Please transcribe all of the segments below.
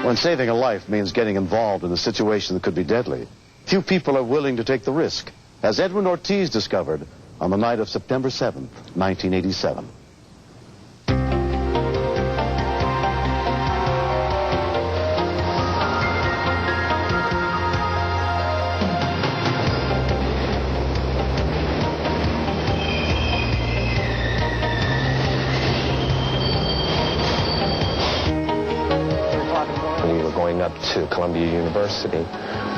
When saving a life means getting involved in a situation that could be deadly, few people are willing to take the risk, as Edwin Ortiz discovered on the night of September 7th, 1987. We were going up to Columbia University,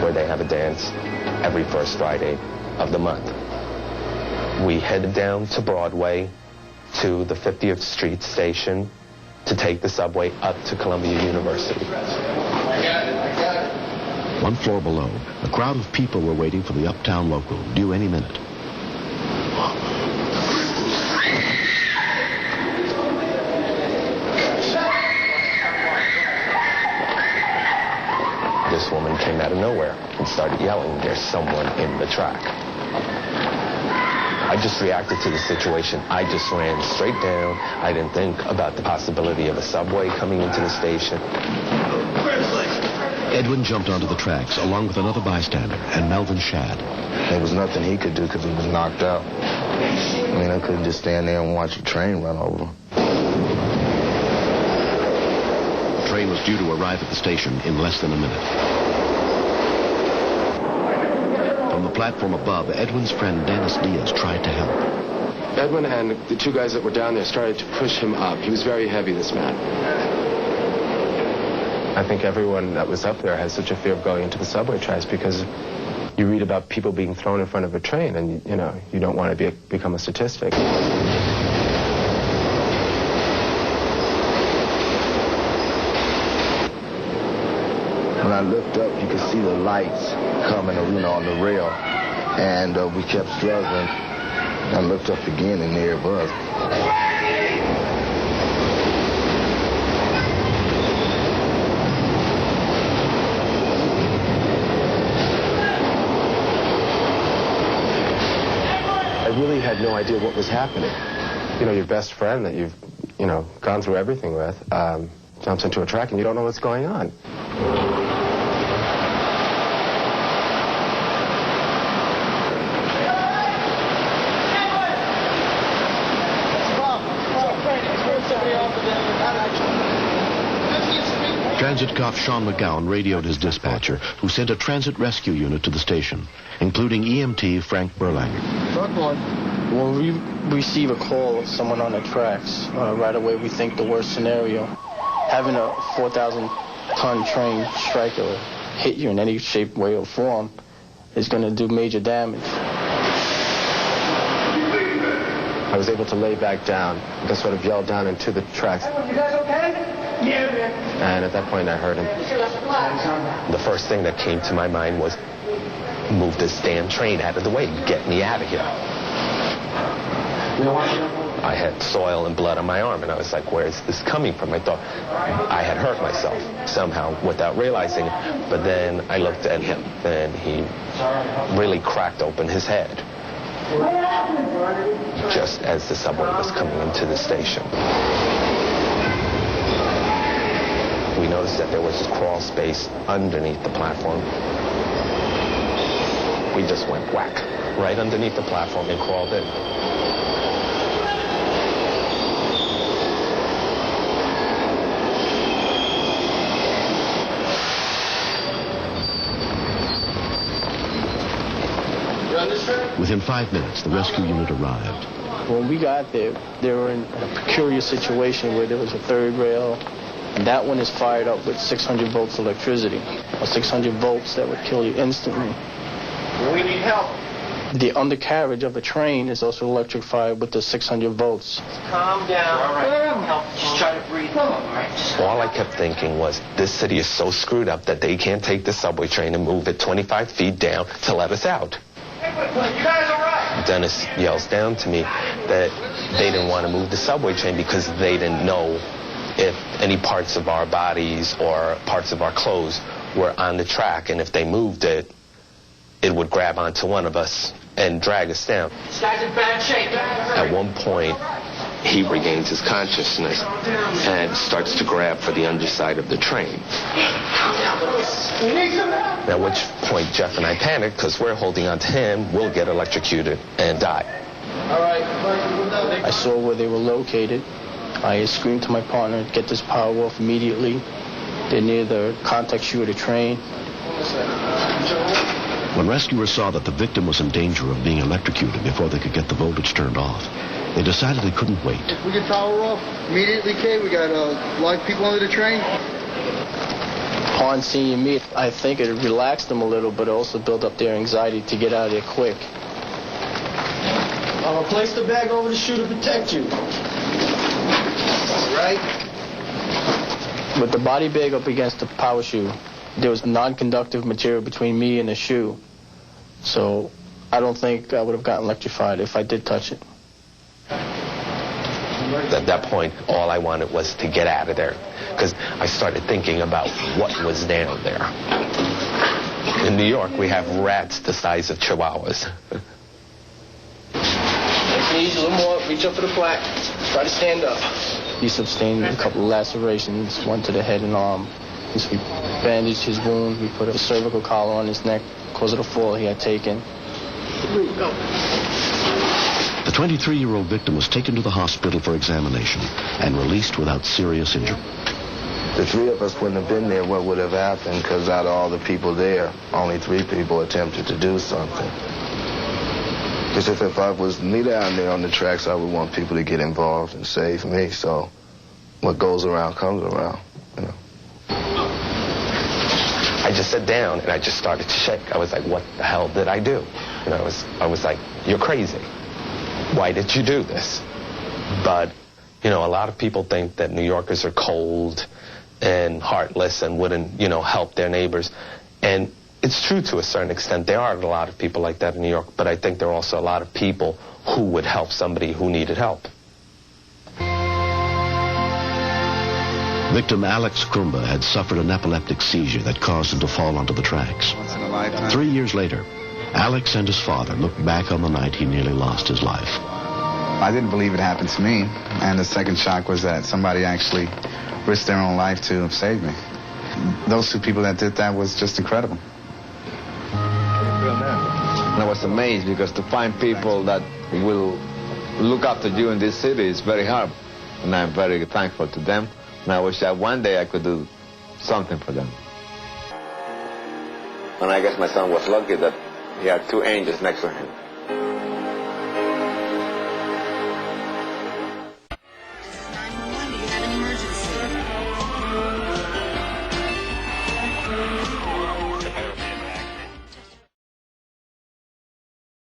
where they have a dance every first Friday of the month. We headed down to Broadway to the 50th Street station to take the subway up to Columbia University. One floor below, a crowd of people were waiting for the uptown local, due any minute. This woman came out of nowhere and started yelling, "There's someone in the track." I just reacted to the situation. I just ran straight down. I didn't think about the possibility of a subway coming into the station. Edwin jumped onto the tracks along with another bystander and Melvin Shadd. There was nothing he could do because he was knocked out. I mean, I couldn't just stand there and watch a train run over. The train was due to arrive at the station in less than a minute. From the platform above, Edwin's friend Dennis Diaz tried to help. Edwin and the two guys that were down there started to push him up. He was very heavy, this man. I think everyone that was up there has such a fear of going into the subway tracks because you read about people being thrown in front of a train and, you know, you don't want to become a statistic. When I looked up, you could see the lights coming, on the rail, and we kept struggling. I looked up again, and there it was. I really had no idea what was happening. You know, your best friend that you've, gone through everything with, jumps into a track and you don't know what's going on. Transit cop Sean McGowan radioed his dispatcher, who sent a transit rescue unit to the station, including EMT Frank Berlanger. When we receive a call of someone on the tracks, right away we think the worst scenario. Having a 4,000-ton train strike or hit you in any shape, way, or form is going to do major damage. I was able to lay back down and just sort of yell down into the tracks. You guys okay? Yeah. And at that point I heard him. The first thing that came to my mind was, move this damn train out of the way, get me out of here. I had soil and blood on my arm, and I was like, where is this coming from? I thought I had hurt myself somehow without realizing it. But then I looked at him, and he really cracked open his head just as the subway was coming into the station. We noticed that there was a crawl space underneath the platform. We just went whack right underneath the platform and crawled in. Within 5 minutes, the rescue unit arrived. When we got there, they were in a peculiar situation where there was a third rail, and that one is fired up with 600 volts electricity, or 600 volts that would kill you instantly. We need help. The undercarriage of a train is also electrified with the 600 volts. Calm down. All right. Help. Just try to breathe. All right. All I kept thinking was, this city is so screwed up that they can't take the subway train and move it 25 feet down to let us out. Hey, you guys all right? Dennis yells down to me that they didn't want to move the subway train because they didn't know if any parts of our bodies or parts of our clothes were on the track, and if they moved it, it would grab onto one of us and drag us down. This guy's in bad shape. At one point, he regains his consciousness and starts to grab for the underside of the train. At which point Jeff and I panic because we're holding on to him. We'll get electrocuted and die. I saw where they were located. I screamed to my partner, get this power off immediately. They're near the contact shoe of the train. When rescuers saw that the victim was in danger of being electrocuted before they could get the voltage turned off, they decided they couldn't wait. We get power off immediately, Kay. We got live people under the train. Upon seeing me, I think it relaxed them a little, but also built up their anxiety to get out of there quick. I'll place the bag over the shoe to protect you. All right? With the body bag up against the power shoe, there was non-conductive material between me and the shoe. So I don't think I would have gotten electrified if I did touch it. At that point, all I wanted was to get out of there because I started thinking about what was down there. In New York, we have rats the size of chihuahuas. Knees, a little more. Reach up for the plaque. Try to stand up. He sustained a couple of lacerations, one to the head and arm. We bandaged his wound. We put a cervical collar on his neck because of the fall he had taken. Go. The 23-year-old victim was taken to the hospital for examination and released without serious injury. The three of us wouldn't have been there, what would have happened? Because out of all the people there, only 3 people attempted to do something. Because if I was me down there on the tracks, I would want people to get involved and save me. So what goes around comes around, you know. I just sat down and I just started to shake. I was like, what the hell did I do? And I was like, you're crazy. Why did you do this? But, you know, a lot of people think that New Yorkers are cold and heartless and wouldn't, you know, help their neighbors. And it's true to a certain extent. There are a lot of people like that in New York, but I think there are also a lot of people who would help somebody who needed help. Victim Alex Krumba had suffered an epileptic seizure that caused him to fall onto the tracks. 3 years later, Alex and his father looked back on the night he nearly lost his life. I didn't believe it happened to me, and the second shock was that somebody actually risked their own life to save me. Those 2 people that did that was just incredible. And I was amazed because to find people that will look after you in this city is very hard. And I'm very thankful to them. And I wish that one day I could do something for them. And I guess my son was lucky that he had 2 angels next to him.